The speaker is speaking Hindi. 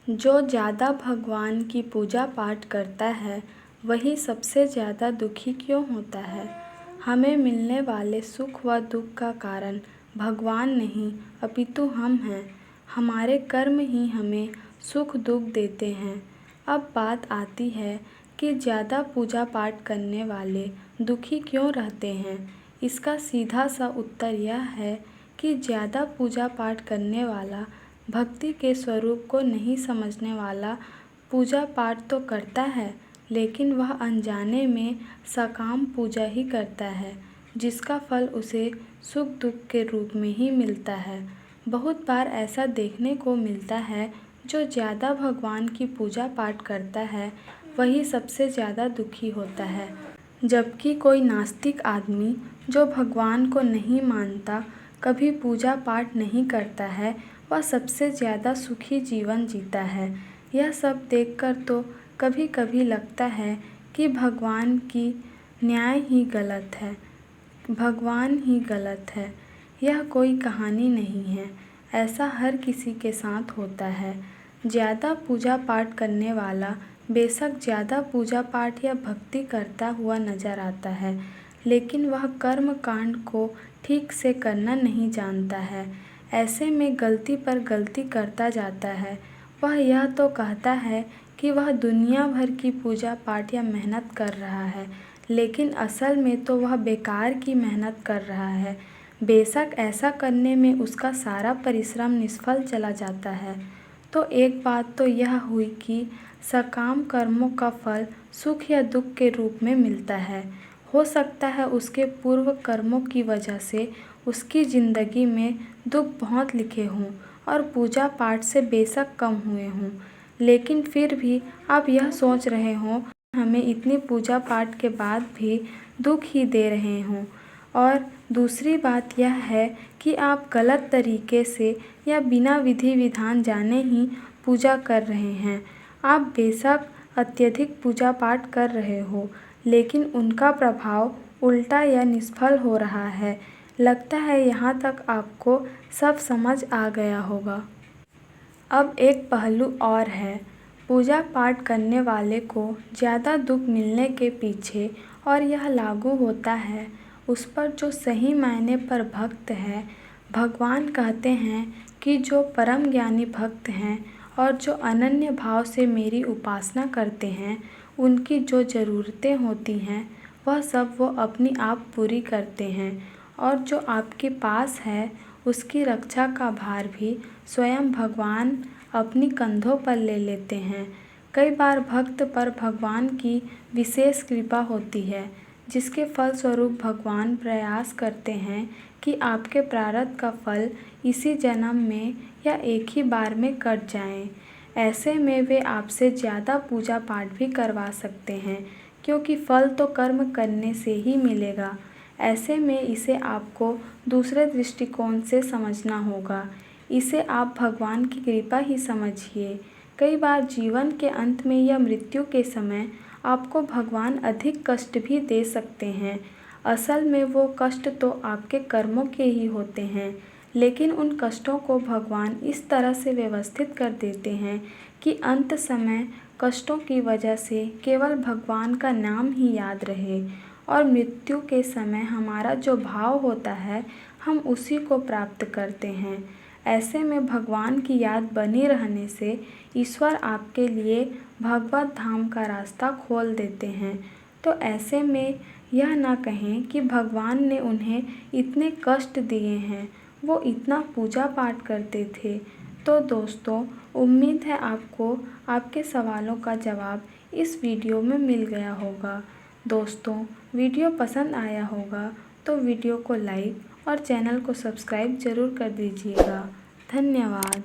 जो ज़्यादा भगवान की पूजा पाठ करता है वही सबसे ज़्यादा दुखी क्यों होता है? हमें मिलने वाले सुख व दुख का कारण भगवान नहीं अपितु हम हैं। हमारे कर्म ही हमें सुख दुख देते हैं। अब बात आती है कि ज़्यादा पूजा पाठ करने वाले दुखी क्यों रहते हैं। इसका सीधा सा उत्तर यह है कि ज़्यादा पूजा पाठ करने वाला भक्ति के स्वरूप को नहीं समझने वाला पूजा पाठ तो करता है, लेकिन वह अनजाने में सकाम पूजा ही करता है, जिसका फल उसे सुख दुख के रूप में ही मिलता है। बहुत बार ऐसा देखने को मिलता है, जो ज़्यादा भगवान की पूजा पाठ करता है वही सबसे ज़्यादा दुखी होता है, जबकि कोई नास्तिक आदमी जो भगवान को नहीं मानता, कभी पूजा पाठ नहीं करता है, वह सबसे ज़्यादा सुखी जीवन जीता है। यह सब देखकर तो कभी कभी लगता है कि भगवान की न्याय ही गलत है, भगवान ही गलत है। यह कोई कहानी नहीं है, ऐसा हर किसी के साथ होता है। ज़्यादा पूजा पाठ करने वाला बेशक ज़्यादा पूजा पाठ या भक्ति करता हुआ नजर आता है, लेकिन वह कर्म कांड को ठीक से करना नहीं जानता है। ऐसे में गलती पर गलती करता जाता है। वह यह तो कहता है कि वह दुनिया भर की पूजा पाठ या मेहनत कर रहा है, लेकिन असल में तो वह बेकार की मेहनत कर रहा है। बेशक ऐसा करने में उसका सारा परिश्रम निष्फल चला जाता है। तो एक बात तो यह हुई कि सकाम कर्मों का फल सुख या दुख के रूप में मिलता है। हो सकता है उसके पूर्व कर्मों की वजह से उसकी ज़िंदगी में दुख बहुत लिखे हों और पूजा पाठ से बेशक कम हुए हों, लेकिन फिर भी आप यह सोच रहे हों हमें इतनी पूजा पाठ के बाद भी दुख ही दे रहे हों। और दूसरी बात यह है कि आप गलत तरीके से या बिना विधि विधान जाने ही पूजा कर रहे हैं। आप बेशक अत्यधिक पूजा पाठ कर रहे हो, लेकिन उनका प्रभाव उल्टा या निष्फल हो रहा है। लगता है यहाँ तक आपको सब समझ आ गया होगा। अब एक पहलू और है, पूजा पाठ करने वाले को ज़्यादा दुख मिलने के पीछे, और यह लागू होता है उस पर जो सही मायने पर भक्त है। भगवान कहते हैं कि जो परम ज्ञानी भक्त हैं और जो अनन्य भाव से मेरी उपासना करते हैं, उनकी जो ज़रूरतें होती हैं वह सब वो अपनी आप पूरी करते हैं, और जो आपके पास है उसकी रक्षा का भार भी स्वयं भगवान अपनी कंधों पर ले लेते हैं। कई बार भक्त पर भगवान की विशेष कृपा होती है, जिसके फलस्वरूप भगवान प्रयास करते हैं कि आपके प्रारब्ध का फल इसी जन्म में या एक ही बार में कट जाए। ऐसे में वे आपसे ज़्यादा पूजा पाठ भी करवा सकते हैं, क्योंकि फल तो कर्म करने से ही मिलेगा। ऐसे में इसे आपको दूसरे दृष्टिकोण से समझना होगा। इसे आप भगवान की कृपा ही समझिए। कई बार जीवन के अंत में या मृत्यु के समय आपको भगवान अधिक कष्ट भी दे सकते हैं। असल में वो कष्ट तो आपके कर्मों के ही होते हैं, लेकिन उन कष्टों को भगवान इस तरह से व्यवस्थित कर देते हैं कि अंत समय कष्टों की वजह से केवल भगवान का नाम ही याद रहे, और मृत्यु के समय हमारा जो भाव होता है हम उसी को प्राप्त करते हैं। ऐसे में भगवान की याद बनी रहने से ईश्वर आपके लिए भगवत धाम का रास्ता खोल देते हैं। तो ऐसे में यह ना कहें कि भगवान ने उन्हें इतने कष्ट दिए हैं, वो इतना पूजा पाठ करते थे। तो दोस्तों, उम्मीद है आपको आपके सवालों का जवाब इस वीडियो में मिल गया होगा। दोस्तों, वीडियो पसंद आया होगा तो वीडियो को लाइक और चैनल को सब्सक्राइब ज़रूर कर दीजिएगा। धन्यवाद।